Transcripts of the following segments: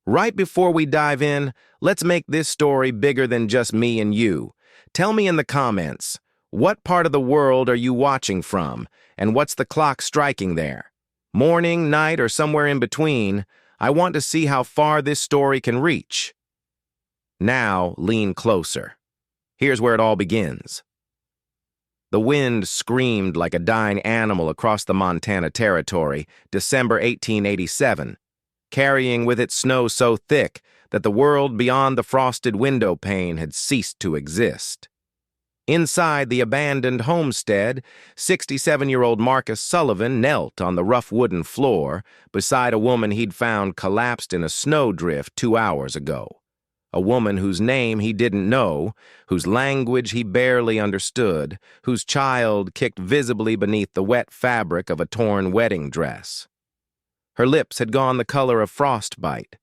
Right before we dive in, let's make this story bigger than just me and you. Tell me in the comments, what part of the world are you watching from, and what's the clock striking there? Morning, night, or somewhere in between? I want to see how far this story can reach. Now, lean closer. Here's where it all begins. The wind screamed like a dying animal across the Montana Territory, December 1887, carrying with it snow so thick that the world beyond the frosted window pane had ceased to exist. Inside the abandoned homestead, 67-year-old Marcus Sullivan knelt on the rough wooden floor beside a woman he'd found collapsed in a snowdrift 2 hours ago. A woman whose name he didn't know, whose language he barely understood, whose child kicked visibly beneath the wet fabric of a torn wedding dress. Her lips had gone the color of frostbite,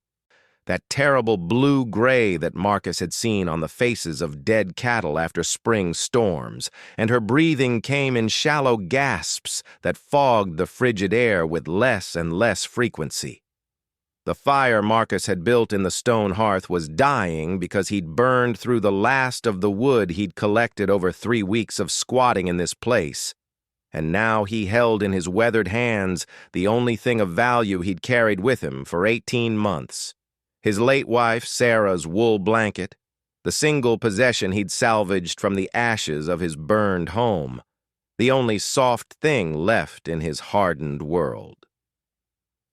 that terrible blue-gray that Marcus had seen on the faces of dead cattle after spring storms, and her breathing came in shallow gasps that fogged the frigid air with less and less frequency. The fire Marcus had built in the stone hearth was dying because he'd burned through the last of the wood he'd collected over 3 weeks of squatting in this place, and now he held in his weathered hands the only thing of value he'd carried with him for 18 months. His late wife Sarah's wool blanket, the single possession he'd salvaged from the ashes of his burned home, the only soft thing left in his hardened world.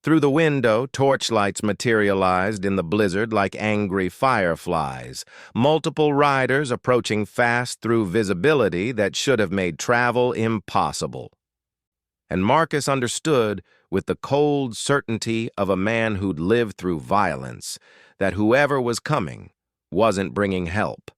Through the window, torchlights materialized in the blizzard like angry fireflies, multiple riders approaching fast through visibility that should have made travel impossible. And Marcus understood, with the cold certainty of a man who'd lived through violence, that whoever was coming wasn't bringing help.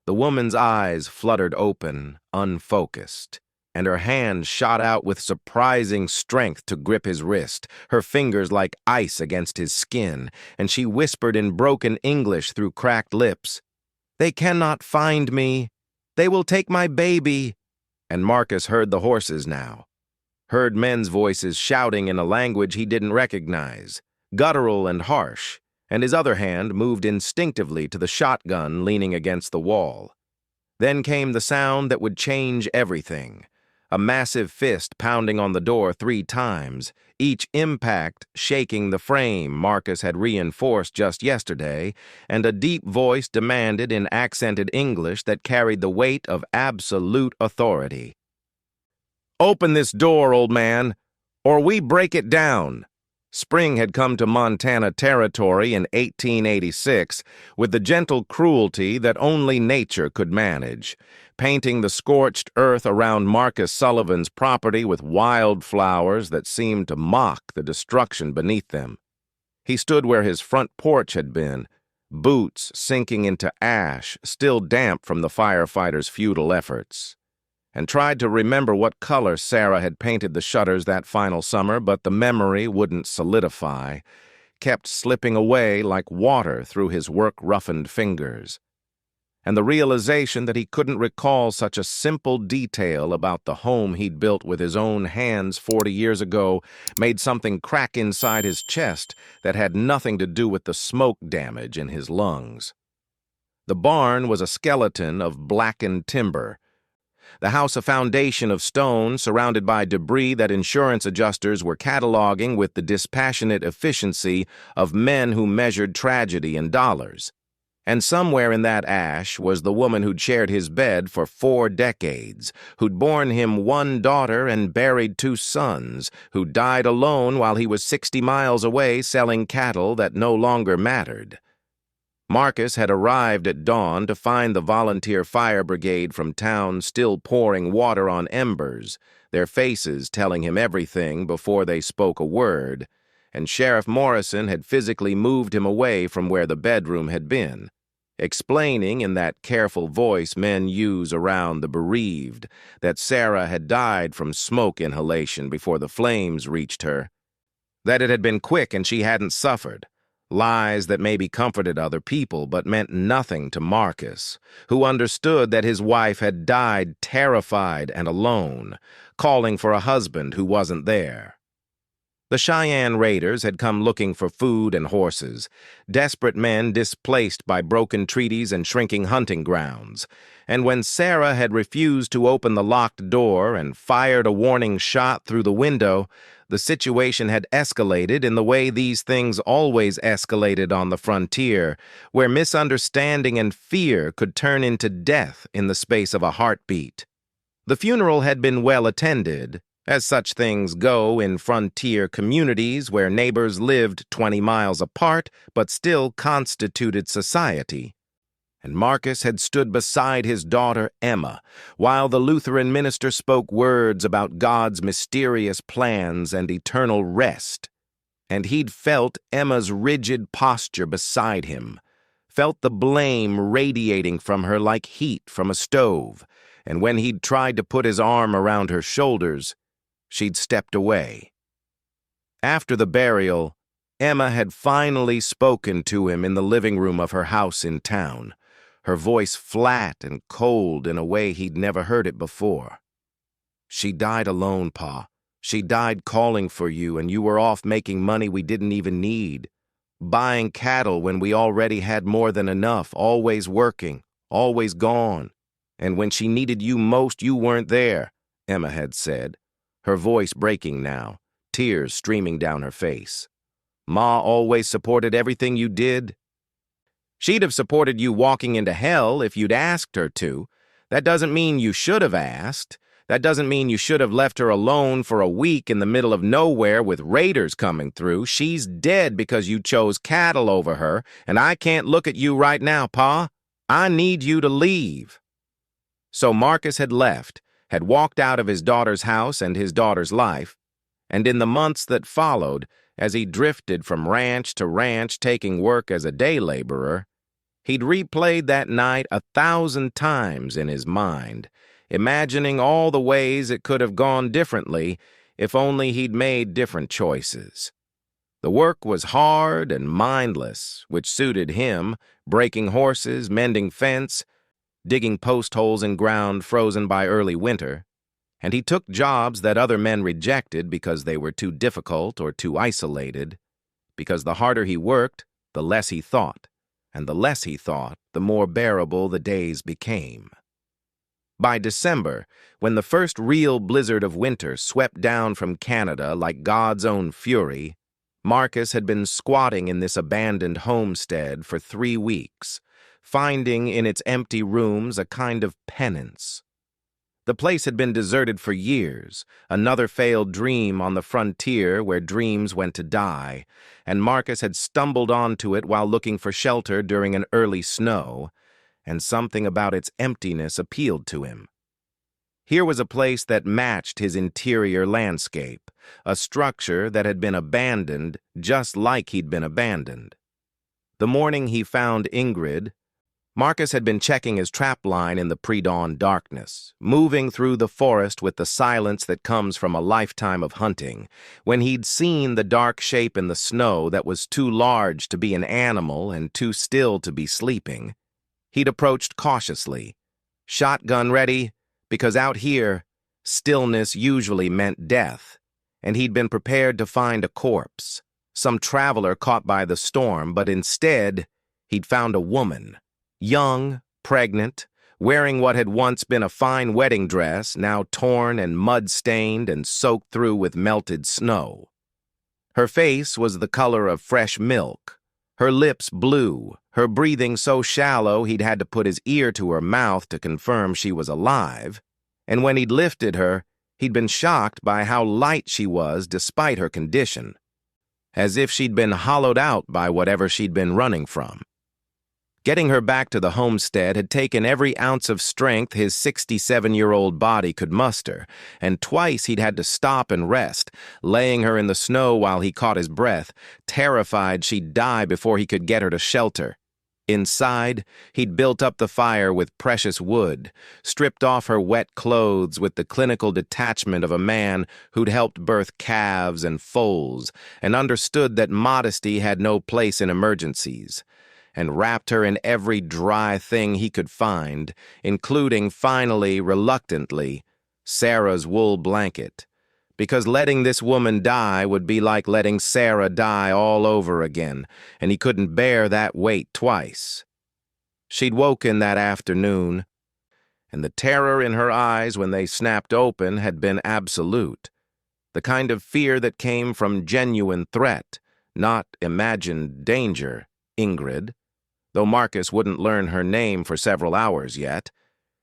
The woman's eyes fluttered open, unfocused, and her hand shot out with surprising strength to grip his wrist, her fingers like ice against his skin, and she whispered in broken English through cracked lips, "They cannot find me. They will take my baby." And Marcus heard the horses now, heard men's voices shouting in a language he didn't recognize, guttural and harsh, and his other hand moved instinctively to the shotgun leaning against the wall. Then came the sound that would change everything. A massive fist pounding on the door 3 times, each impact shaking the frame Marcus had reinforced just yesterday, and a deep voice demanded in accented English that carried the weight of absolute authority. "Open this door, old man, or we break it down." Spring had come to Montana Territory in 1886 with the gentle cruelty that only nature could manage, painting the scorched earth around Marcus Sullivan's property with wildflowers that seemed to mock the destruction beneath them. He stood where his front porch had been, boots sinking into ash, still damp from the firefighters' futile efforts, and tried to remember what color Sarah had painted the shutters that final summer, but the memory wouldn't solidify, kept slipping away like water through his work-roughened fingers. And the realization that he couldn't recall such a simple detail about the home he'd built with his own hands 40 years ago made something crack inside his chest that had nothing to do with the smoke damage in his lungs. The barn was a skeleton of blackened timber, the house a foundation of stone surrounded by debris that insurance adjusters were cataloging with the dispassionate efficiency of men who measured tragedy in dollars. And somewhere in that ash was the woman who'd shared his bed for 4 decades, who'd borne him 1 daughter and buried 2 sons, who died alone while he was 60 miles away selling cattle that no longer mattered. Marcus had arrived at dawn to find the volunteer fire brigade from town still pouring water on embers, their faces telling him everything before they spoke a word, and Sheriff Morrison had physically moved him away from where the bedroom had been, explaining in that careful voice men use around the bereaved that Sarah had died from smoke inhalation before the flames reached her, that it had been quick and she hadn't suffered. Lies that maybe comforted other people but meant nothing to Marcus, who understood that his wife had died terrified and alone, calling for a husband who wasn't there. The Cheyenne raiders had come looking for food and horses, desperate men displaced by broken treaties and shrinking hunting grounds. And when Sarah had refused to open the locked door and fired a warning shot through the window, the situation had escalated in the way these things always escalated on the frontier, where misunderstanding and fear could turn into death in the space of a heartbeat. The funeral had been well attended, as such things go in frontier communities where neighbors lived 20 miles apart but still constituted society. And Marcus had stood beside his daughter Emma, while the Lutheran minister spoke words about God's mysterious plans and eternal rest. And he'd felt Emma's rigid posture beside him, felt the blame radiating from her like heat from a stove, and when he'd tried to put his arm around her shoulders, she'd stepped away. After the burial, Emma had finally spoken to him in the living room of her house in town, her voice flat and cold in a way he'd never heard it before. "She died alone, Pa. She died calling for you, and you were off making money we didn't even need, buying cattle when we already had more than enough, always working, always gone. And when she needed you most, you weren't there," Emma had said, her voice breaking now, tears streaming down her face. "Ma always supported everything you did. She'd have supported you walking into hell if you'd asked her to. That doesn't mean you should have asked. That doesn't mean you should have left her alone for a week in the middle of nowhere with raiders coming through. She's dead because you chose cattle over her, and I can't look at you right now, Pa. I need you to leave." So Marcus had left, had walked out of his daughter's house and his daughter's life, and in the months that followed, as he drifted from ranch to ranch taking work as a day laborer, he'd replayed that night 1,000 times in his mind, imagining all the ways it could have gone differently if only he'd made different choices. The work was hard and mindless, which suited him, breaking horses, mending fence, digging post holes in ground frozen by early winter, and he took jobs that other men rejected because they were too difficult or too isolated, because the harder he worked, the less he thought, and the less he thought, the more bearable the days became. By December, when the first real blizzard of winter swept down from Canada like God's own fury, Marcus had been squatting in this abandoned homestead for 3 weeks, finding in its empty rooms a kind of penance. The place had been deserted for years, another failed dream on the frontier where dreams went to die, and Marcus had stumbled onto it while looking for shelter during an early snow, and something about its emptiness appealed to him. Here was a place that matched his interior landscape, a structure that had been abandoned just like he'd been abandoned. The morning he found Ingrid, Marcus had been checking his trap line in the pre-dawn darkness, moving through the forest with the silence that comes from a lifetime of hunting, when he'd seen the dark shape in the snow that was too large to be an animal and too still to be sleeping. He'd approached cautiously, shotgun ready, because out here, stillness usually meant death, and he'd been prepared to find a corpse, some traveler caught by the storm, but instead, he'd found a woman. Young, pregnant, wearing what had once been a fine wedding dress, now torn and mud-stained and soaked through with melted snow. Her face was the color of fresh milk, her lips blue, her breathing so shallow he'd had to put his ear to her mouth to confirm she was alive, and when he'd lifted her, he'd been shocked by how light she was despite her condition, as if she'd been hollowed out by whatever she'd been running from. Getting her back to the homestead had taken every ounce of strength his 67-year-old body could muster, and twice he'd had to stop and rest, laying her in the snow while he caught his breath, terrified she'd die before he could get her to shelter. Inside, he'd built up the fire with precious wood, stripped off her wet clothes with the clinical detachment of a man who'd helped birth calves and foals, and understood that modesty had no place in emergencies, and wrapped her in every dry thing he could find, including, finally, reluctantly, Sarah's wool blanket, because letting this woman die would be like letting Sarah die all over again, and he couldn't bear that weight twice. She'd woken that afternoon, and the terror in her eyes when they snapped open had been absolute. The kind of fear that came from genuine threat, not imagined danger, Ingrid, though Marcus wouldn't learn her name for several hours yet,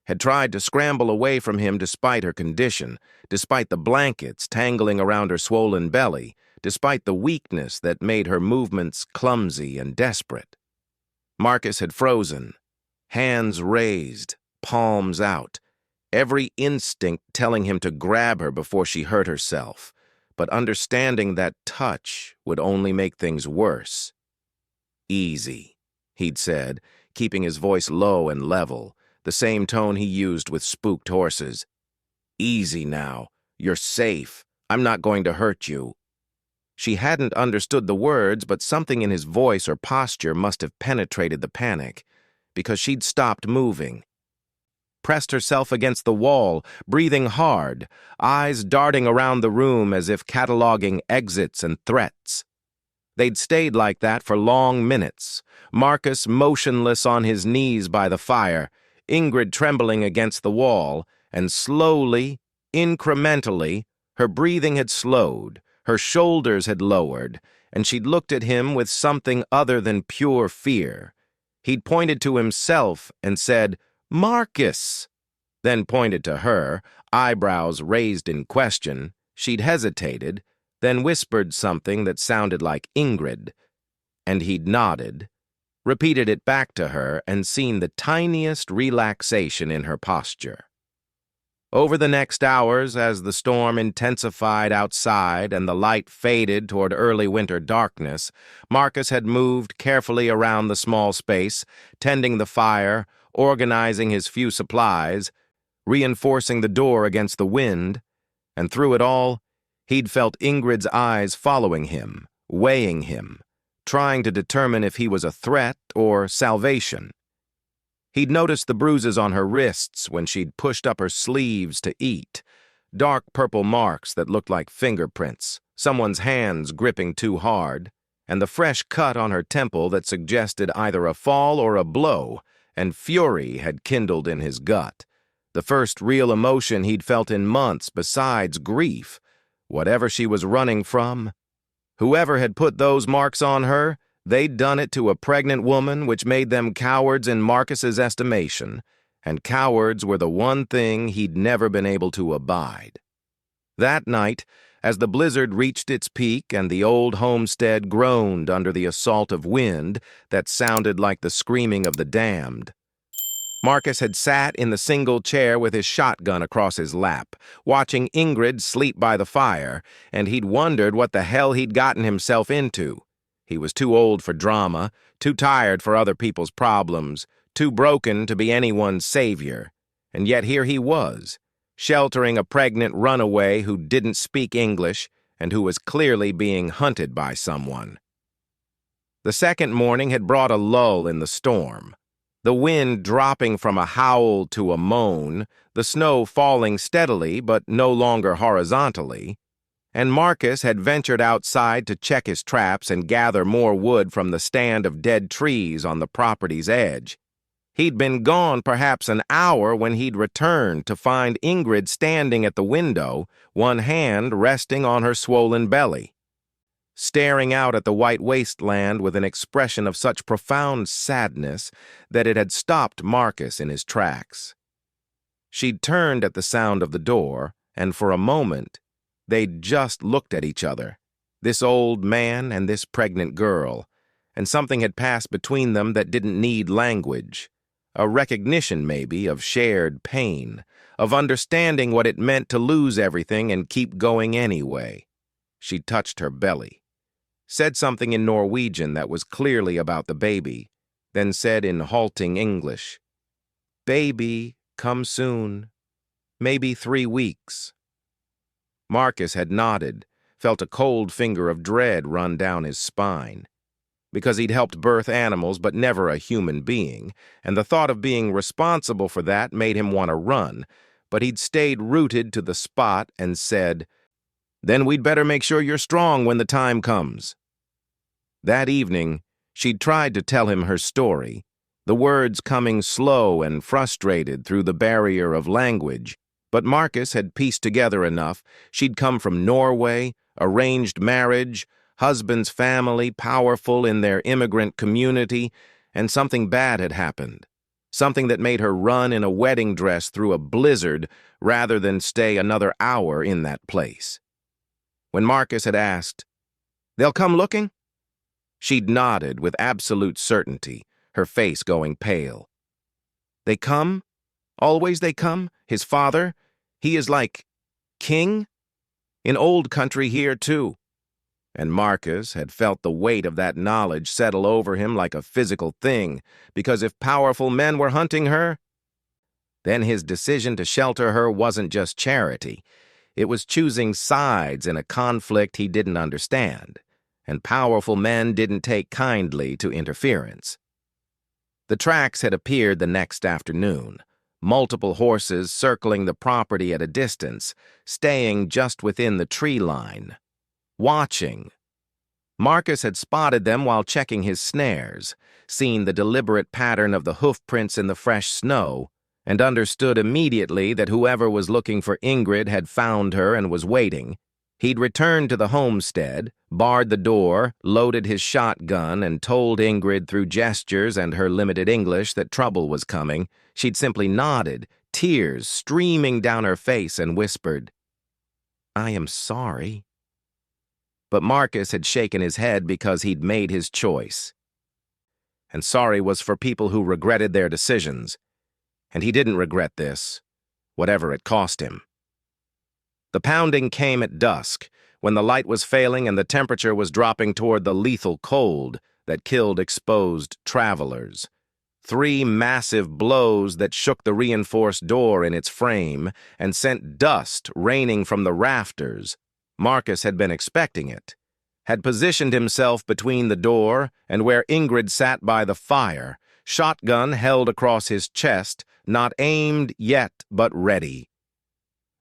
had tried to scramble away from him despite her condition, despite the blankets tangling around her swollen belly, despite the weakness that made her movements clumsy and desperate. Marcus had frozen, hands raised, palms out, every instinct telling him to grab her before she hurt herself, but understanding that touch would only make things worse. "Easy," he'd said, keeping his voice low and level, the same tone he used with spooked horses. "Easy now. You're safe. I'm not going to hurt you." She hadn't understood the words, but something in his voice or posture must have penetrated the panic, because she'd stopped moving. Pressed herself against the wall, breathing hard, eyes darting around the room as if cataloging exits and threats. They'd stayed like that for long minutes, Marcus motionless on his knees by the fire, Ingrid trembling against the wall, and slowly, incrementally, her breathing had slowed, her shoulders had lowered, and she'd looked at him with something other than pure fear. He'd pointed to himself and said, "Marcus!" Then pointed to her, eyebrows raised in question. She'd hesitated, then whispered something that sounded like Ingrid, and he'd nodded, repeated it back to her, and seen the tiniest relaxation in her posture. Over the next hours, as the storm intensified outside and the light faded toward early winter darkness, Marcus had moved carefully around the small space, tending the fire, organizing his few supplies, reinforcing the door against the wind, and through it all, he'd felt Ingrid's eyes following him, weighing him, trying to determine if he was a threat or salvation. He'd noticed the bruises on her wrists when she'd pushed up her sleeves to eat, dark purple marks that looked like fingerprints, someone's hands gripping too hard, and the fresh cut on her temple that suggested either a fall or a blow, and fury had kindled in his gut, the first real emotion he'd felt in months besides grief, whatever she was running from. Whoever had put those marks on her, they'd done it to a pregnant woman, which made them cowards in Marcus's estimation, and cowards were the one thing he'd never been able to abide. That night, as the blizzard reached its peak and the old homestead groaned under the assault of wind that sounded like the screaming of the damned, Marcus had sat in the single chair with his shotgun across his lap, watching Ingrid sleep by the fire, and he'd wondered what the hell he'd gotten himself into. He was too old for drama, too tired for other people's problems, too broken to be anyone's savior. And yet here he was, sheltering a pregnant runaway who didn't speak English and who was clearly being hunted by someone. The second morning had brought a lull in the storm. The wind dropping from a howl to a moan, the snow falling steadily but no longer horizontally, and Marcus had ventured outside to check his traps and gather more wood from the stand of dead trees on the property's edge. He'd been gone perhaps an hour when he'd returned to find Ingrid standing at the window, one hand resting on her swollen belly, staring out at the white wasteland with an expression of such profound sadness that it had stopped Marcus in his tracks. She'd turned at the sound of the door, and for a moment, they'd just looked at each other, this old man and this pregnant girl, and something had passed between them that didn't need language, a recognition, maybe, of shared pain, of understanding what it meant to lose everything and keep going anyway. She touched her belly, said something in Norwegian that was clearly about the baby, then said in halting English, "Baby, come soon. Maybe 3 weeks." Marcus had nodded, felt a cold finger of dread run down his spine. Because he'd helped birth animals but never a human being, and the thought of being responsible for that made him want to run, but he'd stayed rooted to the spot and said, Then we'd better make sure you're strong when the time comes." That evening, she'd tried to tell him her story, the words coming slow and frustrated through the barrier of language, but Marcus had pieced together enough. She'd come from Norway, arranged marriage, husband's family, powerful in their immigrant community, and something bad had happened. Something that made her run in a wedding dress through a blizzard rather than stay another hour in that place. When Marcus had asked, "They'll come looking?" she'd nodded with absolute certainty, her face going pale. "They come? Always they come? His father? He is like king? In old country here, too." And Marcus had felt the weight of that knowledge settle over him like a physical thing, because if powerful men were hunting her, then his decision to shelter her wasn't just charity. It was choosing sides in a conflict he didn't understand, and powerful men didn't take kindly to interference. The tracks had appeared the next afternoon, multiple horses circling the property at a distance, staying just within the tree line. Watching. Marcus had spotted them while checking his snares, seen the deliberate pattern of the hoofprints in the fresh snow, and understood immediately that whoever was looking for Ingrid had found her and was waiting. He'd returned to the homestead, barred the door, loaded his shotgun, and told Ingrid through gestures and her limited English that trouble was coming. She'd simply nodded, tears streaming down her face, and whispered, "I am sorry." But Marcus had shaken his head because he'd made his choice. And sorry was for people who regretted their decisions. And he didn't regret this, whatever it cost him. The pounding came at dusk, when the light was failing and the temperature was dropping toward the lethal cold that killed exposed travelers. 3 massive blows that shook the reinforced door in its frame and sent dust raining from the rafters. Marcus had been expecting it, had positioned himself between the door and where Ingrid sat by the fire, shotgun held across his chest, not aimed yet but ready.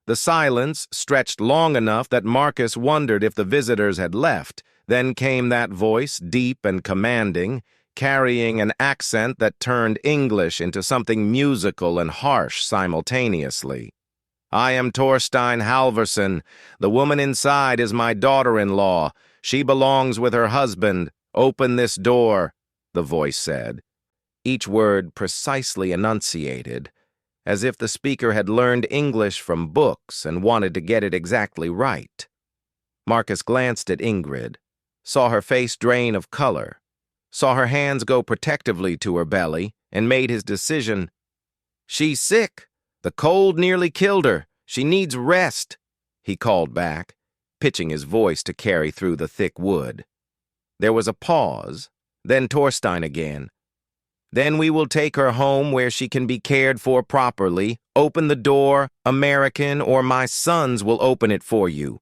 The silence stretched long enough that Marcus wondered if the visitors had left. Then came that voice, deep and commanding, carrying an accent that turned English into something musical and harsh simultaneously. "I am Torstein Halverson. The woman inside is my daughter-in-law. She belongs with her husband. Open this door," the voice said, each word precisely enunciated, as if the speaker had learned English from books and wanted to get it exactly right. Marcus glanced at Ingrid, saw her face drain of color, saw her hands go protectively to her belly, and made his decision. "She's sick. The cold nearly killed her. She needs rest," he called back, pitching his voice to carry through the thick wood. There was a pause, then Torstein again. "Then we will take her home where she can be cared for properly. Open the door, American, or my sons will open it for you."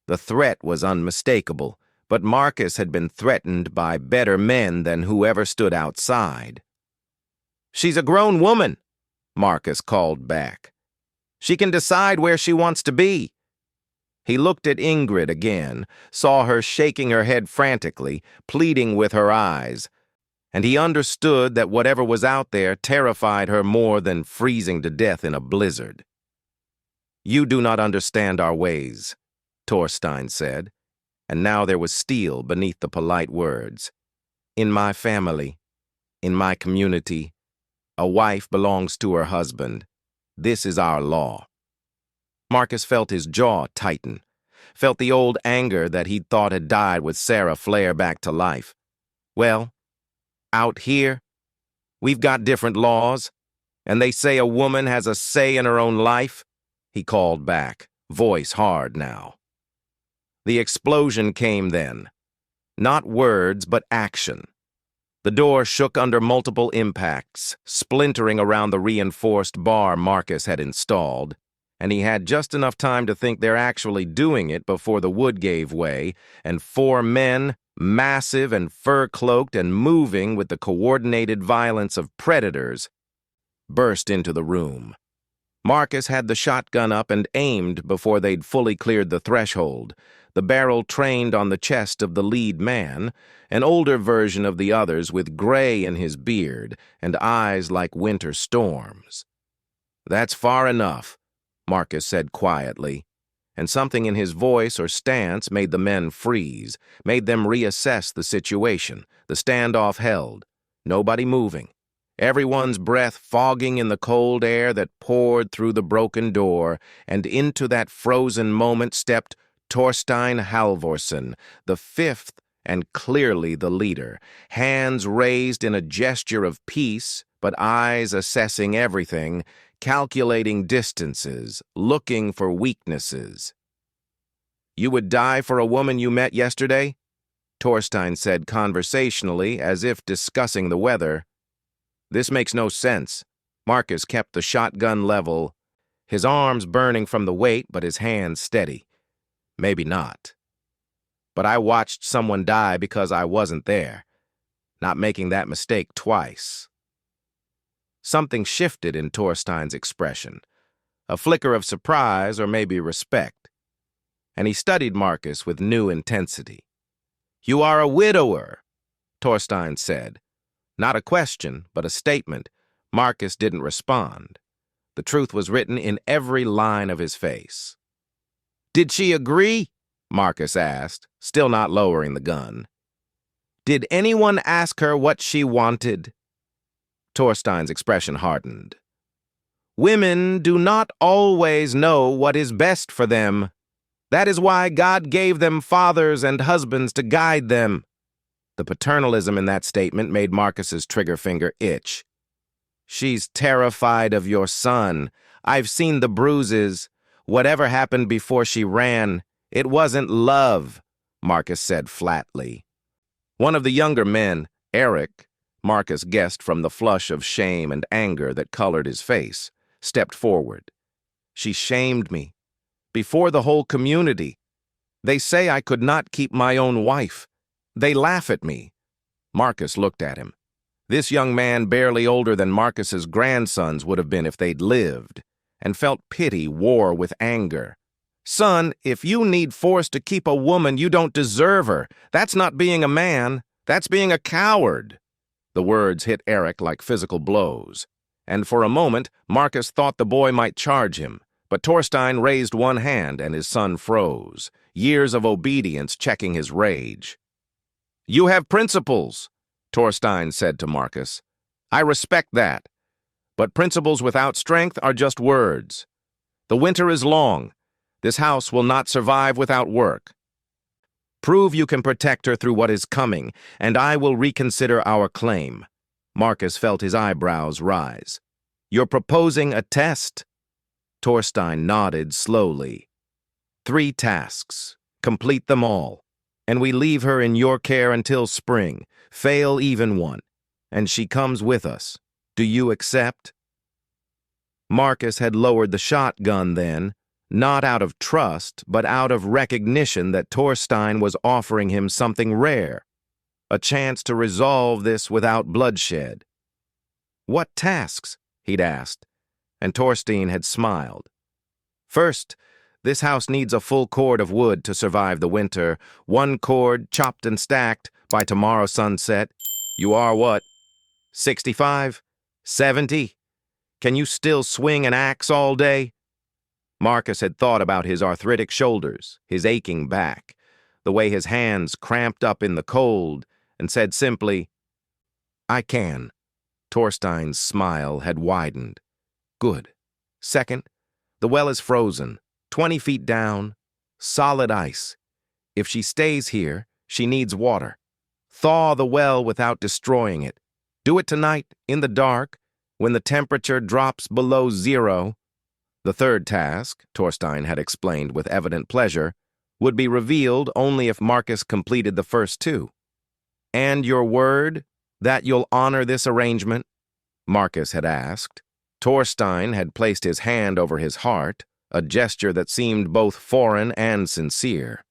The threat was unmistakable, but Marcus had been threatened by better men than whoever stood outside. "She's a grown woman," Marcus called back. "She can decide where she wants to be." He looked at Ingrid again, saw her shaking her head frantically, pleading with her eyes, and he understood that whatever was out there terrified her more than freezing to death in a blizzard. "You do not understand our ways," Torstein said, and now there was steel beneath the polite words. "In my family, in my community, a wife belongs to her husband. This is our law." Marcus felt his jaw tighten, felt the old anger that he'd thought had died with Sarah flare back to life. "Well, out here, we've got different laws, and they say a woman has a say in her own life," he called back, voice hard now. The explosion came then. Not words, but action. The door shook under multiple impacts, splintering around the reinforced bar Marcus had installed, and he had just enough time to think they're actually doing it before the wood gave way, and 4 men, massive and fur-cloaked and moving with the coordinated violence of predators, burst into the room. Marcus had the shotgun up and aimed before they'd fully cleared the threshold, the barrel trained on the chest of the lead man, an older version of the others with gray in his beard and eyes like winter storms. "That's far enough," Marcus said quietly, and something in his voice or stance made the men freeze, made them reassess the situation. The standoff held, nobody moving, everyone's breath fogging in the cold air that poured through the broken door, and into that frozen moment stepped Torstein Halvorsen, the fifth and clearly the leader, hands raised in a gesture of peace, but eyes assessing everything, calculating distances, looking for weaknesses. "You would die for a woman you met yesterday?" Torstein said conversationally, as if discussing the weather. "This makes no sense." Marcus kept the shotgun level, his arms burning from the weight, but his hands steady. "Maybe not. But I watched someone die because I wasn't there, not making that mistake twice." Something shifted in Torstein's expression, a flicker of surprise or maybe respect, and he studied Marcus with new intensity. "You are a widower," Torstein said. Not a question, but a statement. Marcus didn't respond. The truth was written in every line of his face. "Did she agree?" Marcus asked, still not lowering the gun. "Did anyone ask her what she wanted?" Torstein's expression hardened. "Women do not always know what is best for them. That is why God gave them fathers and husbands to guide them." The paternalism in that statement made Marcus's trigger finger itch. "She's terrified of your son. I've seen the bruises. Whatever happened before she ran, it wasn't love," Marcus said flatly. One of the younger men, Eric, Marcus guessed from the flush of shame and anger that colored his face, stepped forward. "She shamed me. Before the whole community. They say I could not keep my own wife. They laugh at me." Marcus looked at him. This young man, barely older than Marcus's grandsons would have been if they'd lived, and felt pity war with anger. "Son, if you need force to keep a woman, you don't deserve her. That's not being a man. That's being a coward." The words hit Eric like physical blows, and for a moment Marcus thought the boy might charge him, but Torstein raised one hand and his son froze, years of obedience checking his rage. "You have principles," Torstein said to Marcus. "I respect that, but principles without strength are just words. The winter is long. This house will not survive without work. Prove you can protect her through what is coming, and I will reconsider our claim." Marcus felt his eyebrows rise. "You're proposing a test?" Torstein nodded slowly. 3 tasks. Complete them all, and we leave her in your care until spring. Fail even one, and she comes with us. Do you accept?" Marcus had lowered the shotgun then, not out of trust, but out of recognition that Torstein was offering him something rare, a chance to resolve this without bloodshed. "What tasks?" he'd asked, and Torstein had smiled. "First, this house needs a full cord of wood to survive the winter. 1 cord, chopped and stacked, by tomorrow sunset. You are what? 65? 70? Can you still swing an axe all day?" Marcus had thought about his arthritic shoulders, his aching back, the way his hands cramped up in the cold, and said simply, "I can." Torstein's smile had widened. "Good. Second, the well is frozen, 20 feet down, solid ice. If she stays here, she needs water. Thaw the well without destroying it. Do it tonight, in the dark, when the temperature drops below 0. The third task, Torstein had explained with evident pleasure, would be revealed only if Marcus completed the first 2. "And your word that you'll honor this arrangement?" Marcus had asked. Torstein had placed his hand over his heart, a gesture that seemed both foreign and sincere.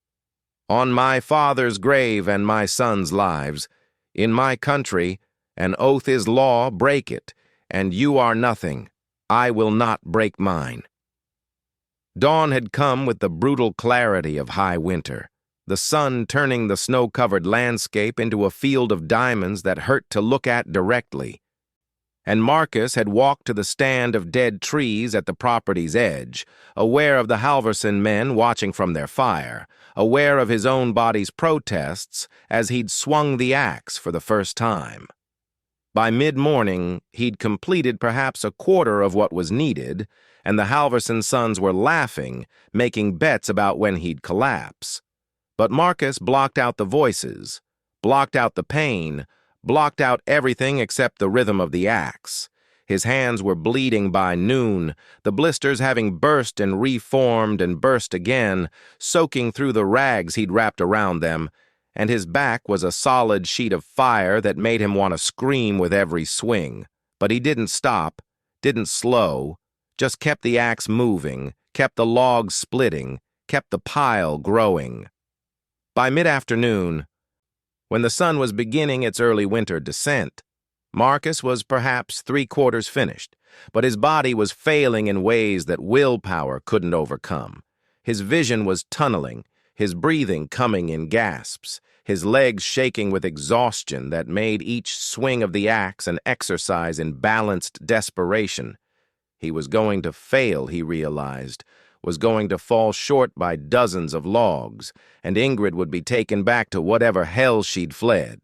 "On my father's grave and my son's lives, in my country, an oath is law, break it, and you are nothing. I will not break mine. Dawn had come with the brutal clarity of high winter, the sun turning the snow-covered landscape into a field of diamonds that hurt to look at directly. And Marcus had walked to the stand of dead trees at the property's edge, aware of the Halverson men watching from their fire, aware of his own body's protests as he'd swung the axe for the first time. By mid-morning, he'd completed perhaps a quarter of what was needed, and the Halverson sons were laughing, making bets about when he'd collapse. But Marcus blocked out the voices, blocked out the pain, blocked out everything except the rhythm of the axe. His hands were bleeding by noon, the blisters having burst and reformed and burst again, soaking through the rags he'd wrapped around them, and his back was a solid sheet of fire that made him want to scream with every swing. But he didn't stop, didn't slow, just kept the axe moving, kept the logs splitting, kept the pile growing. By mid-afternoon, when the sun was beginning its early winter descent, Marcus was perhaps 3/4 finished, but his body was failing in ways that willpower couldn't overcome. His vision was tunneling, his breathing coming in gasps, his legs shaking with exhaustion that made each swing of the axe an exercise in balanced desperation. He was going to fail, he realized, was going to fall short by dozens of logs, and Ingrid would be taken back to whatever hell she'd fled.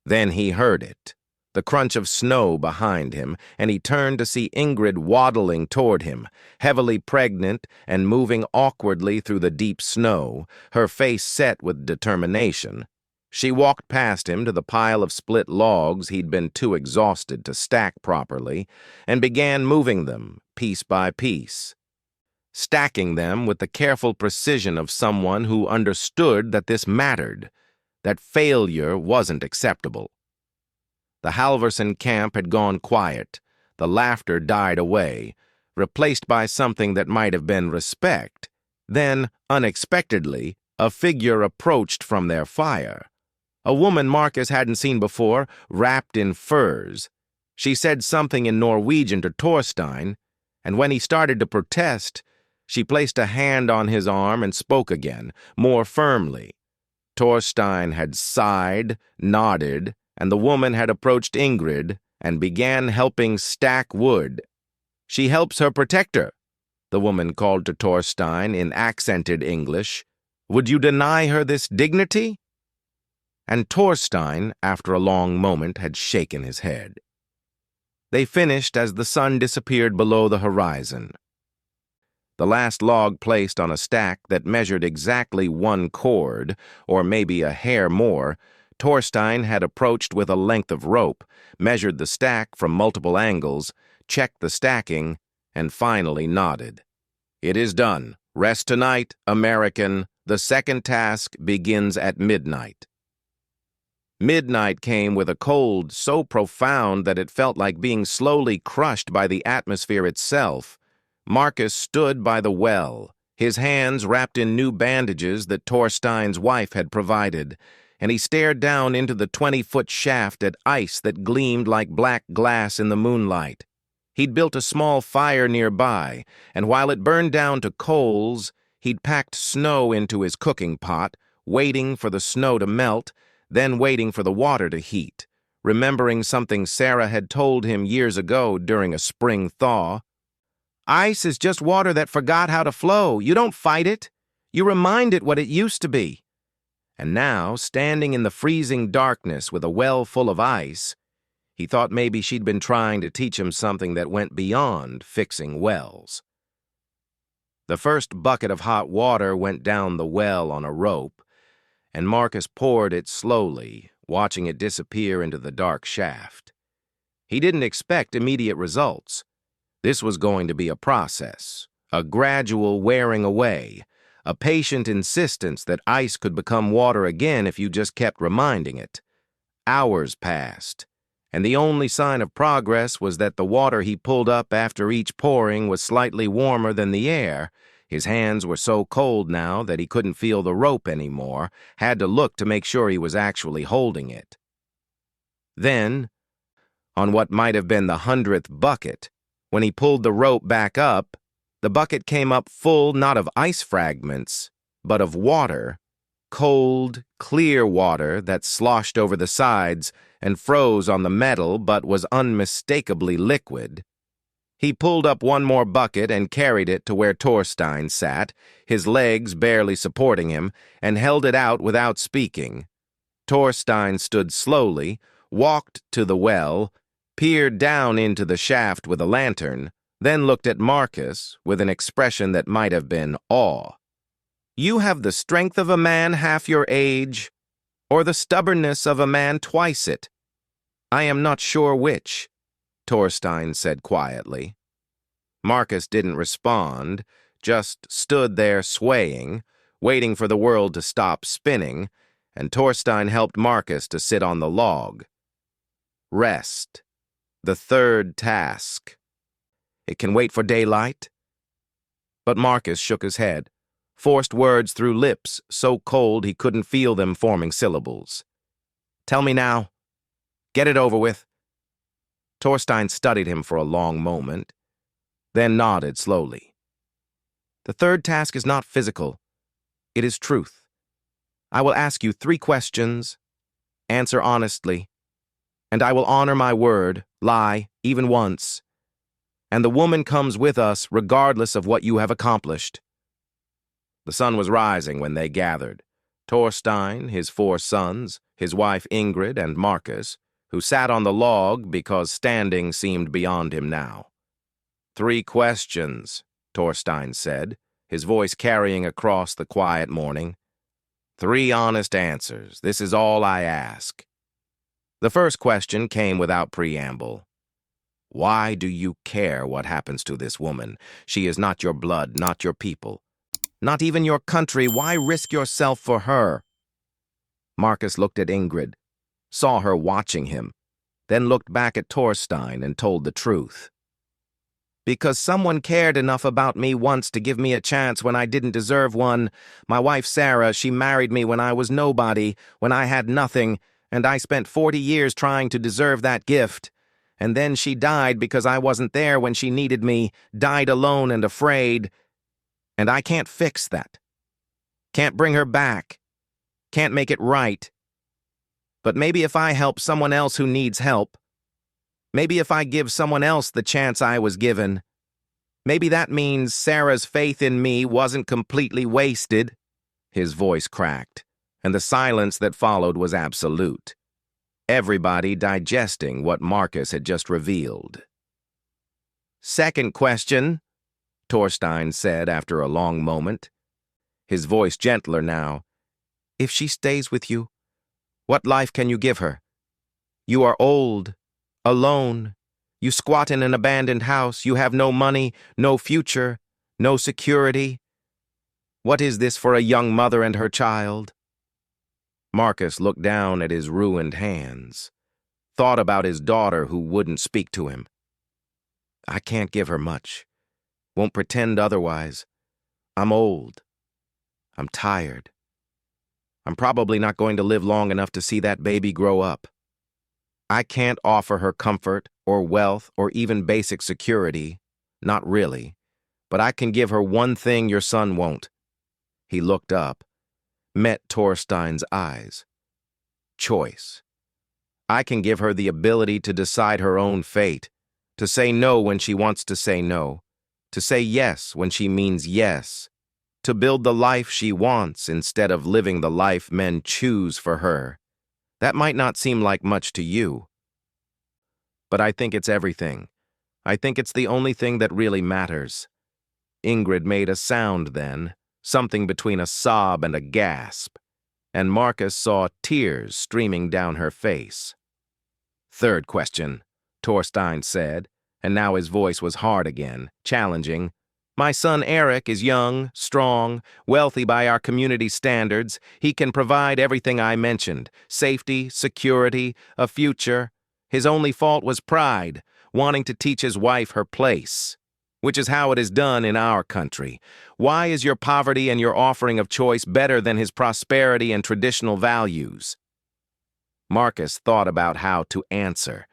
Then he heard it, the crunch of snow behind him, and he turned to see Ingrid waddling toward him, heavily pregnant and moving awkwardly through the deep snow, her face set with determination. She walked past him to the pile of split logs he'd been too exhausted to stack properly, and began moving them, piece by piece, stacking them with the careful precision of someone who understood that this mattered, that failure wasn't acceptable. The Halverson camp had gone quiet, the laughter died away, replaced by something that might have been respect. Then, unexpectedly, a figure approached from their fire. A woman Marcus hadn't seen before, wrapped in furs. She said something in Norwegian to Thorstein, and when he started to protest, she placed a hand on his arm and spoke again, more firmly. Thorstein had sighed, nodded, and the woman had approached Ingrid and began helping stack wood. "She helps her protector," the woman called to Thorstein in accented English. "Would you deny her this dignity?" And Thorstein, after a long moment, had shaken his head. They finished as the sun disappeared below the horizon. The last log placed on a stack that measured exactly 1 cord, or maybe a hair more, Thorstein had approached with a length of rope, measured the stack from multiple angles, checked the stacking, and finally nodded. "It is done. Rest tonight, American. The second task begins at midnight." Midnight came with a cold so profound that it felt like being slowly crushed by the atmosphere itself. Marcus stood by the well, his hands wrapped in new bandages that Thorstein's wife had provided, and he stared down into the 20-foot shaft at ice that gleamed like black glass in the moonlight. He'd built a small fire nearby, and while it burned down to coals, he'd packed snow into his cooking pot, waiting for the snow to melt, then waiting for the water to heat, remembering something Sarah had told him years ago during a spring thaw. "Ice is just water that forgot how to flow. You don't fight it. You remind it what it used to be." And now, standing in the freezing darkness with a well full of ice, he thought maybe she'd been trying to teach him something that went beyond fixing wells. The first bucket of hot water went down the well on a rope, and Marcus poured it slowly, watching it disappear into the dark shaft. He didn't expect immediate results. This was going to be a process, a gradual wearing away, a patient insistence that ice could become water again if you just kept reminding it. Hours passed, and the only sign of progress was that the water he pulled up after each pouring was slightly warmer than the air. His hands were so cold now that he couldn't feel the rope anymore, had to look to make sure he was actually holding it. Then, on what might have been the 100th bucket, When he pulled the rope back up, the bucket came up full not of ice fragments, but of water, cold, clear water that sloshed over the sides and froze on the metal but was unmistakably liquid. He pulled up one more bucket and carried it to where Thorstein sat, his legs barely supporting him, and held it out without speaking. Thorstein stood slowly, walked to the well, peered down into the shaft with a lantern, then looked at Marcus with an expression that might have been awe. "You have the strength of a man half your age, or the stubbornness of a man twice it. I am not sure which," Thorstein said quietly. Marcus didn't respond, just stood there swaying, waiting for the world to stop spinning, and Thorstein helped Marcus to sit on the log. Rest. The third task. It can wait for daylight? But Marcus shook his head, forced words through lips so cold he couldn't feel them forming syllables. "Tell me now. Get it over with." Thorstein studied him for a long moment, then nodded slowly. "The third task is not physical. It is truth. I will ask you 3 questions. Answer honestly, and I will honor my word, lie, even once. And the woman comes with us regardless of what you have accomplished." The sun was rising when they gathered. Thorstein, his 4 sons, his wife Ingrid, and Marcus, who sat on the log because standing seemed beyond him now. 3 questions, Thorstein said, his voice carrying across the quiet morning. 3 honest answers. This is all I ask. The first question came without preamble. Why do you care what happens to this woman? She is not your blood, not your people, not even your country. Why risk yourself for her? Marcus looked at Ingrid, saw her watching him, then looked back at Thorstein and told the truth. Because someone cared enough about me once to give me a chance when I didn't deserve one. My wife Sarah, she married me when I was nobody, when I had nothing, and I spent 40 years trying to deserve that gift. And then she died because I wasn't there when she needed me, died alone and afraid. And I can't fix that. Can't bring her back. Can't make it right. But maybe if I help someone else who needs help, maybe if I give someone else the chance I was given, maybe that means Sarah's faith in me wasn't completely wasted. His voice cracked, and the silence that followed was absolute. Everybody digesting what Marcus had just revealed. Second question, Thorstein said after a long moment, his voice gentler now. If she stays with you, what life can you give her? You are old, alone. You squat in an abandoned house. You have no money, no future, no security. What is this for a young mother and her child? Marcus looked down at his ruined hands, thought about his daughter who wouldn't speak to him. I can't give her much. Won't pretend otherwise. I'm old. I'm tired. I'm probably not going to live long enough to see that baby grow up. I can't offer her comfort or wealth or even basic security. Not really. But I can give her one thing your son won't. He looked up, met Thorstein's eyes. Choice. I can give her the ability to decide her own fate, to say no when she wants to say no, to say yes when she means yes, to build the life she wants instead of living the life men choose for her. That might not seem like much to you, but I think it's everything. I think it's the only thing that really matters. Ingrid made a sound then, something between a sob and a gasp, and Marcus saw tears streaming down her face. Third question, Thorstein said, and now his voice was hard again, challenging. My son Eric is young, strong, wealthy by our community standards. He can provide everything I mentioned, safety, security, a future. His only fault was pride, wanting to teach his wife her place, which is how it is done in our country. Why is your poverty and your offering of choice better than his prosperity and traditional values? Marcus thought about how to answer.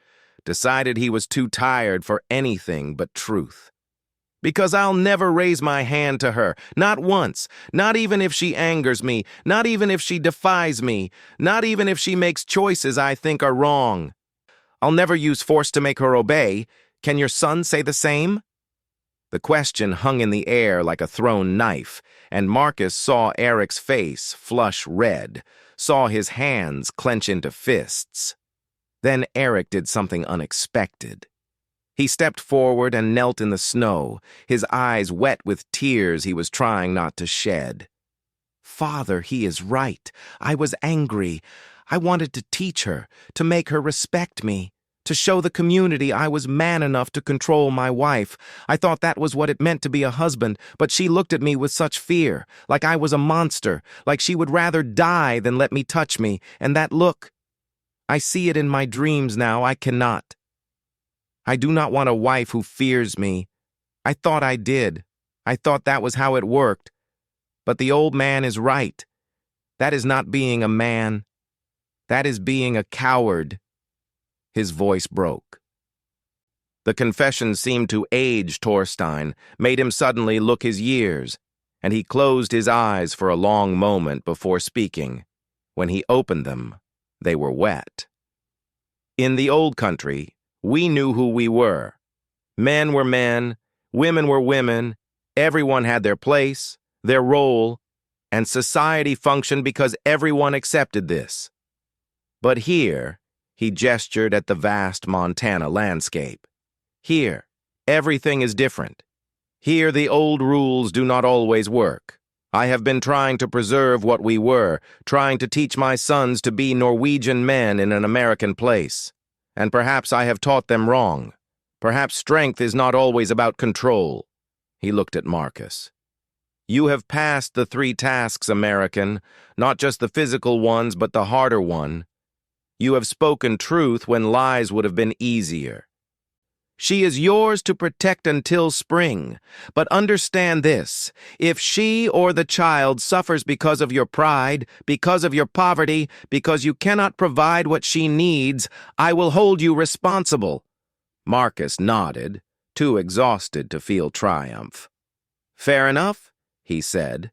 decided he was too tired for anything but truth. Because I'll never raise my hand to her, not once, not even if she angers me, not even if she defies me, not even if she makes choices I think are wrong. I'll never use force to make her obey. Can your son say the same? The question hung in the air like a thrown knife, and Marcus saw Eric's face flush red, saw his hands clench into fists. Then Eric did something unexpected. He stepped forward and knelt in the snow, his eyes wet with tears he was trying not to shed. Father, he is right. I was angry. I wanted to teach her, to make her respect me, to show the community I was man enough to control my wife. I thought that was what it meant to be a husband, but she looked at me with such fear, like I was a monster, like she would rather die than let me touch me, and that look, I see it in my dreams now. I cannot. I do not want a wife who fears me. I thought I did. I thought that was how it worked. But the old man is right. That is not being a man. That is being a coward. His voice broke. The confession seemed to age Thorstein, made him suddenly look his years, and he closed his eyes for a long moment before speaking. When he opened them, they were wet. In the old country, we knew who we were. Men were men, women were women, everyone had their place, their role, and society functioned because everyone accepted this. But here, he gestured at the vast Montana landscape. Here, everything is different. Here, the old rules do not always work. I have been trying to preserve what we were, trying to teach my sons to be Norwegian men in an American place. And perhaps I have taught them wrong. Perhaps strength is not always about control. He looked at Marcus. You have passed the 3 tasks, American, not just the physical ones, but the harder one. You have spoken truth when lies would have been easier. She is yours to protect until spring, but understand this, if she or the child suffers because of your pride, because of your poverty, because you cannot provide what she needs, I will hold you responsible. Marcus nodded, too exhausted to feel triumph. Fair enough, he said.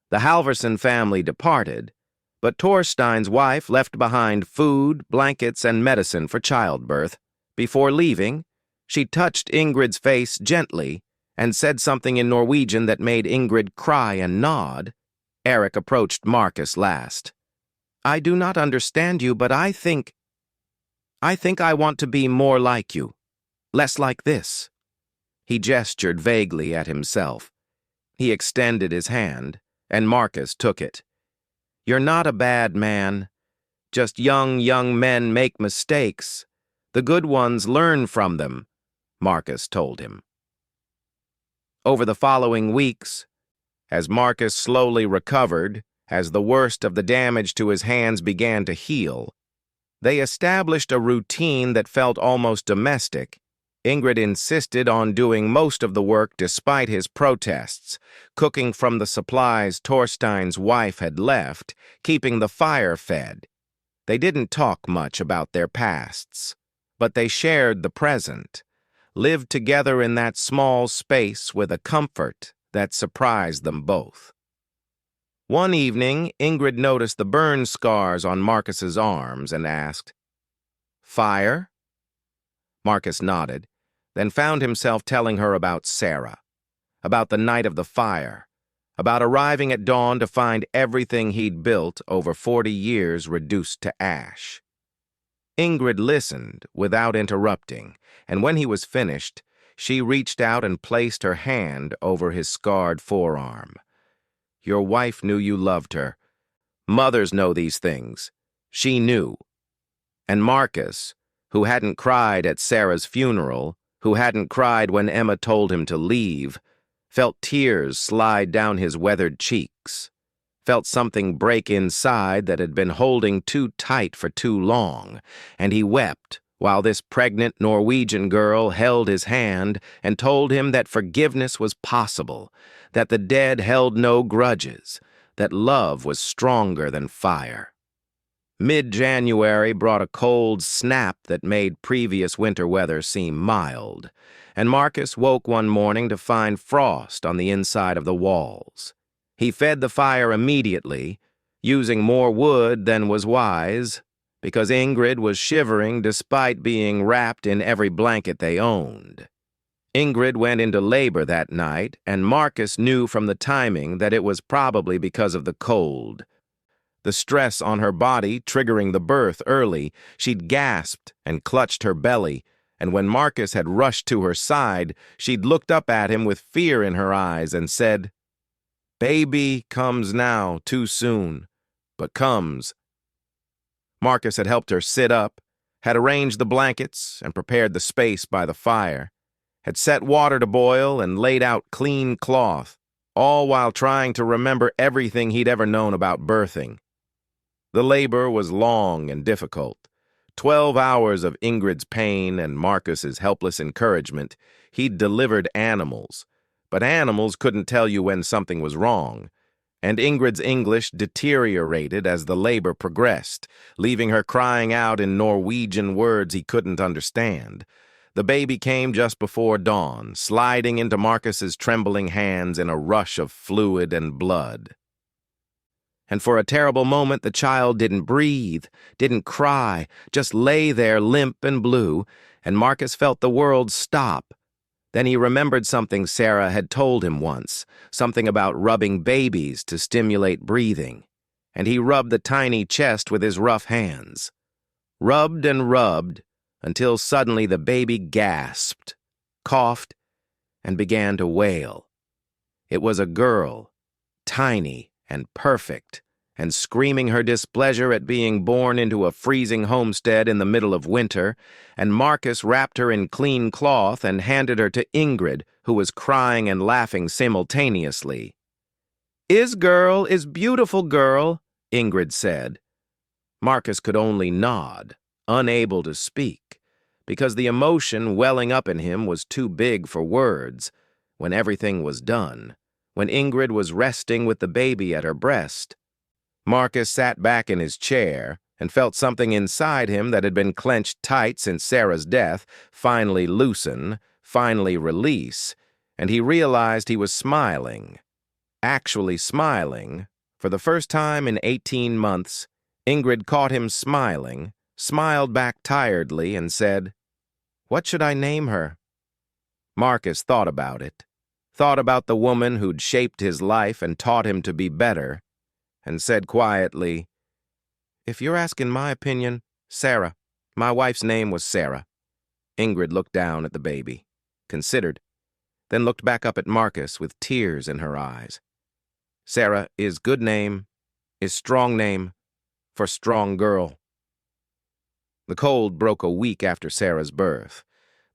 The Halverson family departed, but Thorstein's wife left behind food, blankets, and medicine for childbirth. Before leaving, she touched Ingrid's face gently and said something in Norwegian that made Ingrid cry and nod. Eric approached Marcus last. I do not understand you, but I think I want to be more like you, less like this. He gestured vaguely at himself. He extended his hand, and Marcus took it. You're not a bad man. Just young men make mistakes. The good ones learn from them, Marcus told him. Over the following weeks, as Marcus slowly recovered, as the worst of the damage to his hands began to heal, they established a routine that felt almost domestic. Ingrid insisted on doing most of the work despite his protests, cooking from the supplies Thorstein's wife had left, keeping the fire fed. They didn't talk much about their pasts, but they shared the present, lived together in that small space with a comfort that surprised them both. One evening, Ingrid noticed the burn scars on Marcus's arms and asked, Fire? Marcus nodded, then found himself telling her about Sarah, about the night of the fire, about arriving at dawn to find everything he'd built over 40 years reduced to ash. Ingrid listened without interrupting, and when he was finished, she reached out and placed her hand over his scarred forearm. Your wife knew you loved her. Mothers know these things. She knew. And Marcus, who hadn't cried at Sarah's funeral, who hadn't cried when Emma told him to leave, felt tears slide down his weathered cheeks, felt something break inside that had been holding too tight for too long, and he wept while this pregnant Norwegian girl held his hand and told him that forgiveness was possible, that the dead held no grudges, that love was stronger than fire. Mid-January brought a cold snap that made previous winter weather seem mild, and Marcus woke one morning to find frost on the inside of the walls. He fed the fire immediately, using more wood than was wise, because Ingrid was shivering despite being wrapped in every blanket they owned. Ingrid went into labor that night, and Marcus knew from the timing that it was probably because of the cold. The stress on her body triggering the birth early, she'd gasped and clutched her belly, and when Marcus had rushed to her side, she'd looked up at him with fear in her eyes and said, "Baby comes now, too soon, but comes." Marcus had helped her sit up, had arranged the blankets and prepared the space by the fire, had set water to boil and laid out clean cloth, all while trying to remember everything he'd ever known about birthing. The labor was long and difficult. 12 hours of Ingrid's pain and Marcus's helpless encouragement. He'd delivered animals, but animals couldn't tell you when something was wrong, and Ingrid's English deteriorated as the labor progressed, leaving her crying out in Norwegian words he couldn't understand. The baby came just before dawn, sliding into Marcus's trembling hands in a rush of fluid and blood. And for a terrible moment, the child didn't breathe, didn't cry, just lay there limp and blue, and Marcus felt the world stop. Then he remembered something Sarah had told him once, something about rubbing babies to stimulate breathing, and he rubbed the tiny chest with his rough hands. Rubbed and rubbed, until suddenly the baby gasped, coughed, and began to wail. It was a girl, tiny and perfect, and screaming her displeasure at being born into a freezing homestead in the middle of winter, and Marcus wrapped her in clean cloth and handed her to Ingrid, who was crying and laughing simultaneously. "Is girl, is beautiful girl," Ingrid said. Marcus could only nod, unable to speak, because the emotion welling up in him was too big for words. When everything was done, when Ingrid was resting with the baby at her breast, Marcus sat back in his chair and felt something inside him that had been clenched tight since Sarah's death finally loosen, finally release, and he realized he was smiling. Actually smiling. For the first time in 18 months, Ingrid caught him smiling, smiled back tiredly, and said, "What should I name her?" Marcus thought about it. Thought about the woman who'd shaped his life and taught him to be better, and said quietly, "If you're asking my opinion, Sarah. My wife's name was Sarah." Ingrid looked down at the baby, considered, then looked back up at Marcus with tears in her eyes. "Sarah is good name, is strong name, for strong girl." The cold broke a week after Sarah's birth,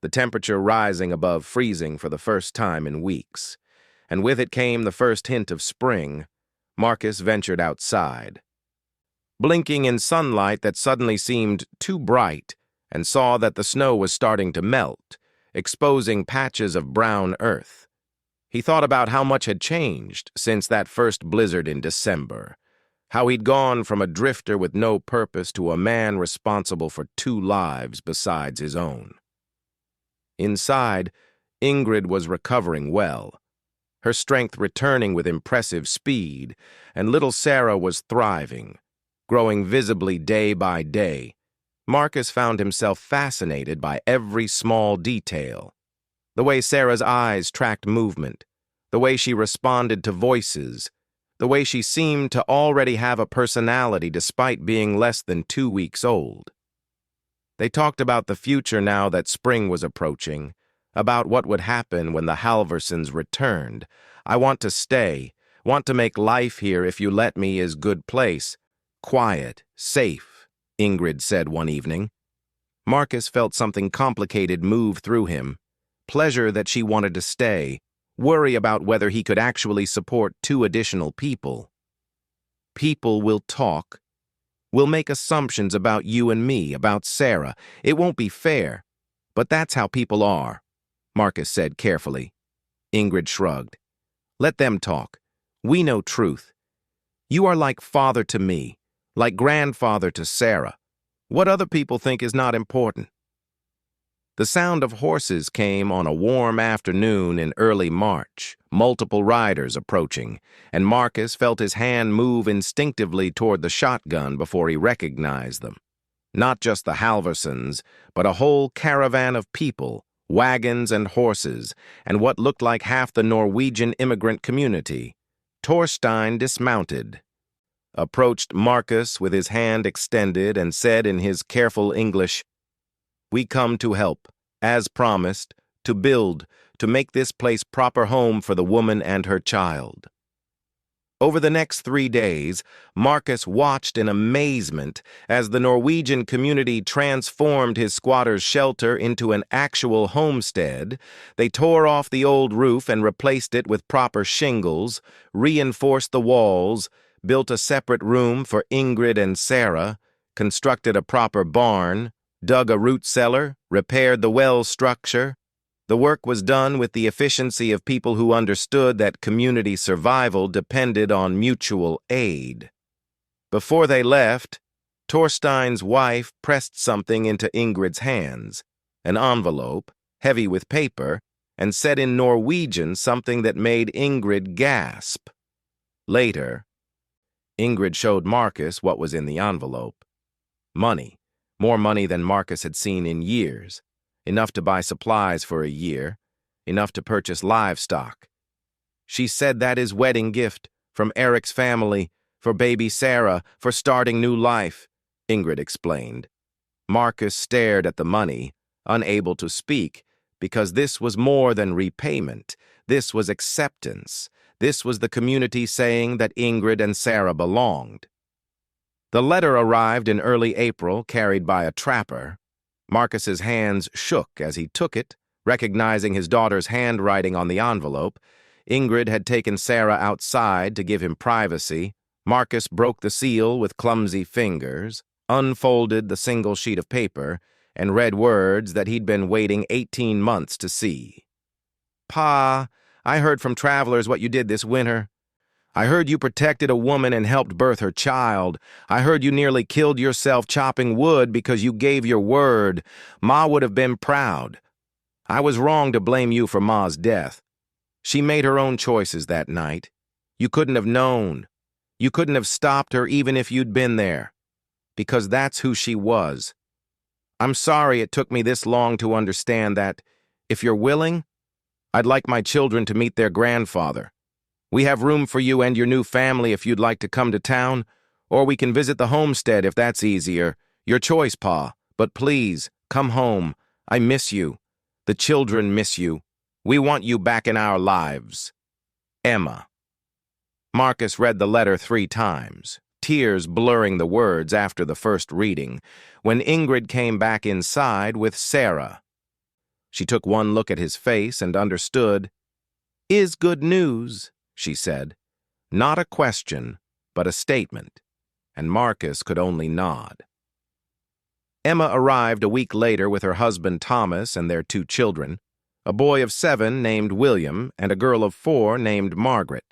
the temperature rising above freezing for the first time in weeks, and with it came the first hint of spring. Marcus ventured outside, blinking in sunlight that suddenly seemed too bright, and saw that the snow was starting to melt, exposing patches of brown earth. He thought about how much had changed since that first blizzard in December, how he'd gone from a drifter with no purpose to a man responsible for 2 lives besides his own. Inside, Ingrid was recovering well, her strength returning with impressive speed, and little Sarah was thriving, growing visibly day by day. Marcus found himself fascinated by every small detail. The way Sarah's eyes tracked movement, the way she responded to voices, the way she seemed to already have a personality despite being less than 2 weeks old. They talked about the future now that spring was approaching, about what would happen when the Halversons returned. "I want to stay, want to make life here if you let me is good place. Quiet, safe," Ingrid said one evening. Marcus felt something complicated move through him. Pleasure that she wanted to stay, worry about whether he could actually support 2 additional people. "People will talk. We'll make assumptions about you and me, about Sarah. It won't be fair. But that's how people are," Marcus said carefully. Ingrid shrugged. "Let them talk. We know truth. You are like father to me, like grandfather to Sarah. What other people think is not important. The sound of horses came on a warm afternoon in early March, multiple riders approaching, and Marcus felt his hand move instinctively toward the shotgun before he recognized them. Not just the Halversons, but a whole caravan of people, wagons and horses, and what looked like half the Norwegian immigrant community. Torstein dismounted, approached Marcus with his hand extended, and said in his careful English, "We come to help, as promised, to build, to make this place proper home for the woman and her child." Over the next 3 days, Marcus watched in amazement as the Norwegian community transformed his squatter's shelter into an actual homestead. They tore off the old roof and replaced it with proper shingles, reinforced the walls, built a separate room for Ingrid and Sarah, constructed a proper barn, dug a root cellar, repaired the well structure. The work was done with the efficiency of people who understood that community survival depended on mutual aid. Before they left, Torstein's wife pressed something into Ingrid's hands, an envelope, heavy with paper, and said in Norwegian something that made Ingrid gasp. Later, Ingrid showed Marcus what was in the envelope. Money, more money than Marcus had seen in years. Enough to buy supplies for a year, enough to purchase livestock. She said that is wedding gift from Eric's family, for baby Sarah, for starting new life, Ingrid explained. Marcus stared at the money, unable to speak, because this was more than repayment. This was acceptance. This was the community saying that Ingrid and Sarah belonged. The letter arrived in early April, carried by a trapper. Marcus's hands shook as he took it, recognizing his daughter's handwriting on the envelope. Ingrid had taken Sarah outside to give him privacy. Marcus broke the seal with clumsy fingers, unfolded the single sheet of paper, and read words that he'd been waiting 18 months to see. "Pa, I heard from travelers what you did this winter. I heard you protected a woman and helped birth her child. I heard you nearly killed yourself chopping wood because you gave your word. Ma would have been proud. I was wrong to blame you for Ma's death. She made her own choices that night. You couldn't have known. You couldn't have stopped her even if you'd been there. Because that's who she was. I'm sorry it took me this long to understand that. If you're willing, I'd like my children to meet their grandfather. We have room for you and your new family if you'd like to come to town, or we can visit the homestead if that's easier. Your choice, Pa, but please, come home. I miss you. The children miss you. We want you back in our lives. Emma." Marcus read the letter 3 times, tears blurring the words after the first reading, when Ingrid came back inside with Sarah. She took one look at his face and understood. "Is good news," she said. Not a question, but a statement, and Marcus could only nod. Emma arrived a week later with her husband Thomas and their 2 children, a boy of 7 named William and a girl of 4 named Margaret.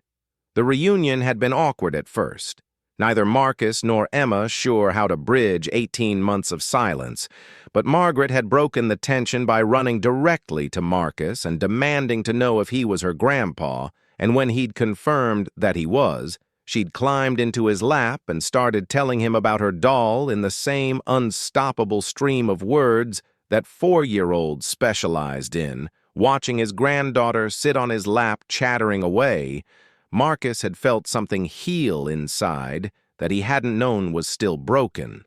The reunion had been awkward at first. Neither Marcus nor Emma sure how to bridge 18 months of silence, but Margaret had broken the tension by running directly to Marcus and demanding to know if he was her grandpa, and when he'd confirmed that he was, she'd climbed into his lap and started telling him about her doll in the same unstoppable stream of words that 4-year-olds specialized in. Watching his granddaughter sit on his lap chattering away, Marcus had felt something heal inside that he hadn't known was still broken.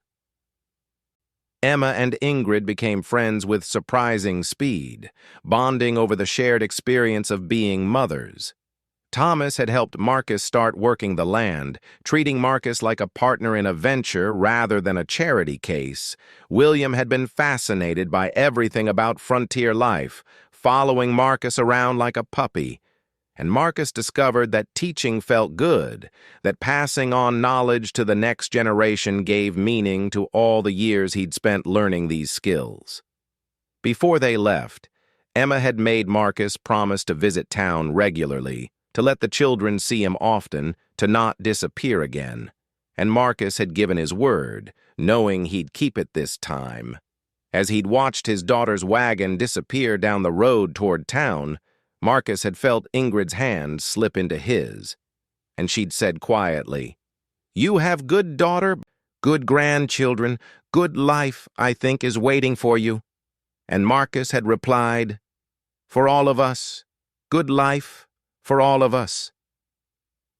Emma and Ingrid became friends with surprising speed, bonding over the shared experience of being mothers. Thomas had helped Marcus start working the land, treating Marcus like a partner in a venture rather than a charity case. William had been fascinated by everything about frontier life, following Marcus around like a puppy. And Marcus discovered that teaching felt good, that passing on knowledge to the next generation gave meaning to all the years he'd spent learning these skills. Before they left, Emma had made Marcus promise to visit town regularly, to let the children see him often, to not disappear again. and Marcus had given his word, knowing he'd keep it this time. As he'd watched his daughter's wagon disappear down the road toward town, Marcus had felt Ingrid's hand slip into his, and she'd said quietly, "You have good daughter, good grandchildren, good life, I think, is waiting for you." And Marcus had replied, "For all of us, good life for all of us."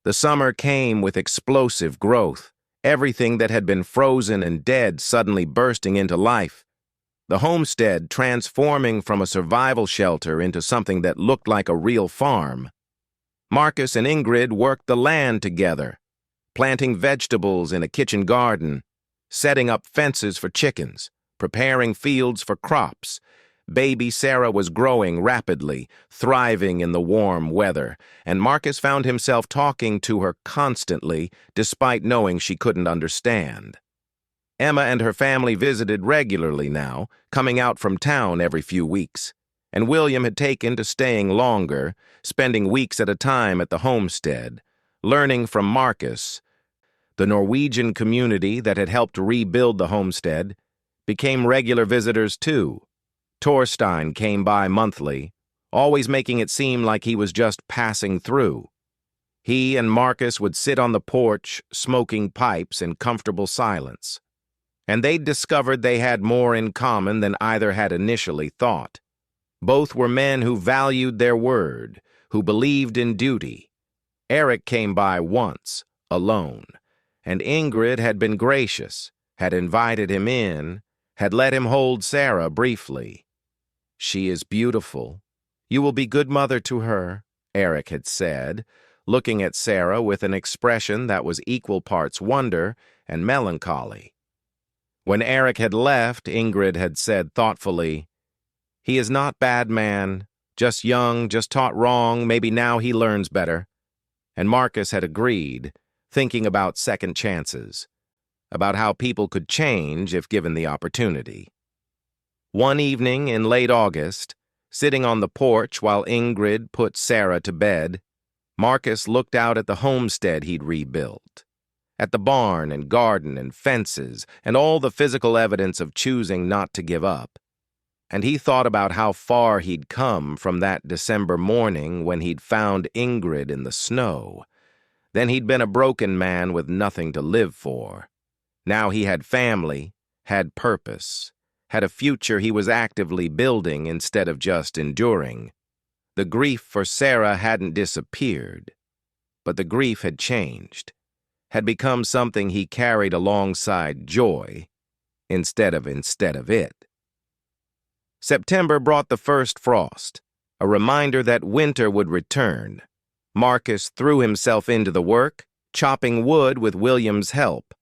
The summer came with explosive growth, everything that had been frozen and dead suddenly bursting into life. The homestead transforming from a survival shelter into something that looked like a real farm. Marcus and Ingrid worked the land together, planting vegetables in a kitchen garden, setting up fences for chickens, preparing fields for crops. Baby Sarah was growing rapidly, thriving in the warm weather, and Marcus found himself talking to her constantly, despite knowing she couldn't understand. Emma and her family visited regularly now, coming out from town every few weeks, and William had taken to staying longer, spending weeks at a time at the homestead, learning from Marcus. The Norwegian community that had helped rebuild the homestead became regular visitors too. Torstein came by monthly, always making it seem like he was just passing through. He and Marcus would sit on the porch, smoking pipes in comfortable silence. And they'd discovered they had more in common than either had initially thought. Both were men who valued their word, who believed in duty. Eric came by once, alone, and Ingrid had been gracious, had invited him in, had let him hold Sarah briefly. "She is beautiful. You will be good mother to her," Eric had said, looking at Sarah with an expression that was equal parts wonder and melancholy. When Eric had left, Ingrid had said thoughtfully, "He is not bad man, just young, just taught wrong, maybe now he learns better." And Marcus had agreed, thinking about second chances, about how people could change if given the opportunity. One evening in late August, sitting on the porch while Ingrid put Sarah to bed, Marcus looked out at the homestead he'd rebuilt, at the barn and garden and fences and all the physical evidence of choosing not to give up. And he thought about how far he'd come from that December morning when he'd found Ingrid in the snow. Then he'd been a broken man with nothing to live for. Now he had family, had purpose, had a future he was actively building instead of just enduring. The grief for Sarah hadn't disappeared, but the grief had changed, had become something he carried alongside joy instead of it. September brought the first frost, a reminder that winter would return. Marcus threw himself into the work, chopping wood with William's help.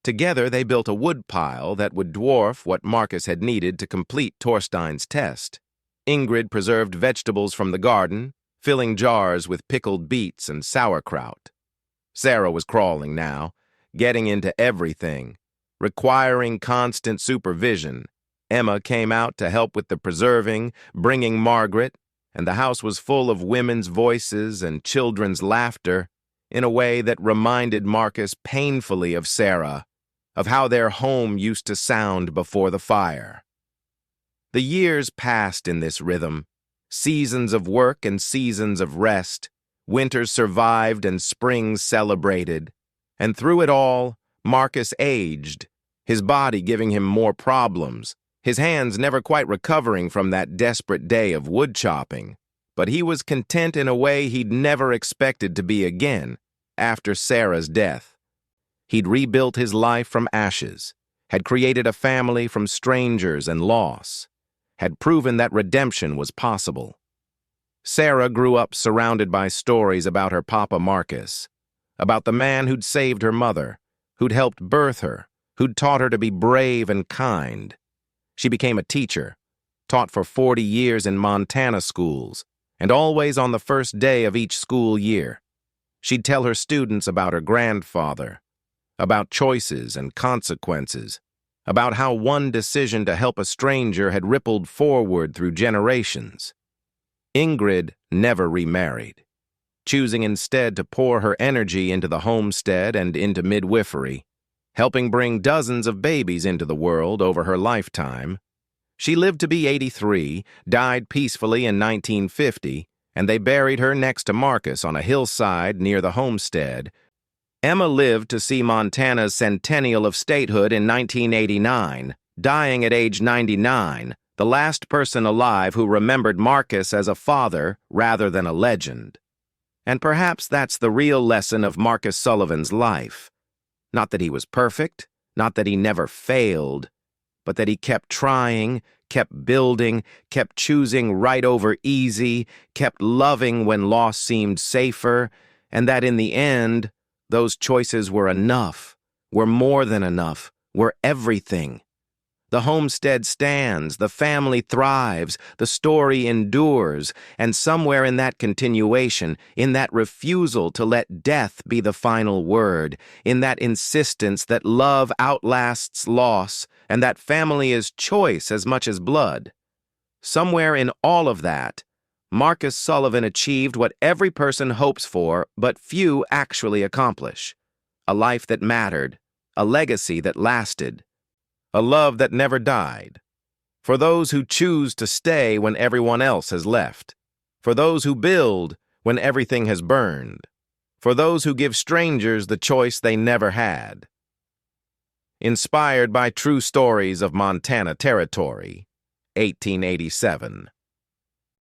Together they built a wood pile that would dwarf what Marcus had needed to complete Torstein's test. Ingrid preserved vegetables from the garden, filling jars with pickled beets and sauerkraut. Sarah was crawling now, getting into everything, requiring constant supervision. Emma came out to help with the preserving, bringing Margaret, and the house was full of women's voices and children's laughter in a way that reminded Marcus painfully of Sarah, of how their home used to sound before the fire. The years passed in this rhythm, seasons of work and seasons of rest, winters survived and springs celebrated, and through it all, Marcus aged, his body giving him more problems, his hands never quite recovering from that desperate day of wood chopping, but he was content in a way he'd never expected to be again after Sarah's death. He'd rebuilt his life from ashes, had created a family from strangers and loss, had proven that redemption was possible. Sarah grew up surrounded by stories about her papa Marcus, about the man who'd saved her mother, who'd helped birth her, who'd taught her to be brave and kind. She became a teacher, taught for 40 years in Montana schools, and always on the first day of each school year. She'd tell her students about her grandfather, about choices and consequences, about how one decision to help a stranger had rippled forward through generations. Ingrid never remarried. choosing instead to pour her energy into the homestead and into midwifery, helping bring dozens of babies into the world over her lifetime. She lived to be 83, died peacefully in 1950, and they buried her next to Marcus on a hillside near the homestead. Emma lived to see Montana's centennial of statehood in 1989, dying at age 99, the last person alive who remembered Marcus as a father rather than a legend. And perhaps that's the real lesson of Marcus Sullivan's life. Not that he was perfect, not that he never failed, but that he kept trying, kept building, kept choosing right over easy, kept loving when loss seemed safer, and that in the end, those choices were enough, were more than enough, were everything. The homestead stands, the family thrives, the story endures, and somewhere in that continuation, in that refusal to let death be the final word, in that insistence that love outlasts loss, and that family is choice as much as blood, somewhere in all of that, Marcus Sullivan achieved what every person hopes for, but few actually accomplish. A life that mattered, a legacy that lasted, a love that never died. For those who choose to stay when everyone else has left. For those who build when everything has burned. For those who give strangers the choice they never had. Inspired by true stories of Montana Territory, 1887.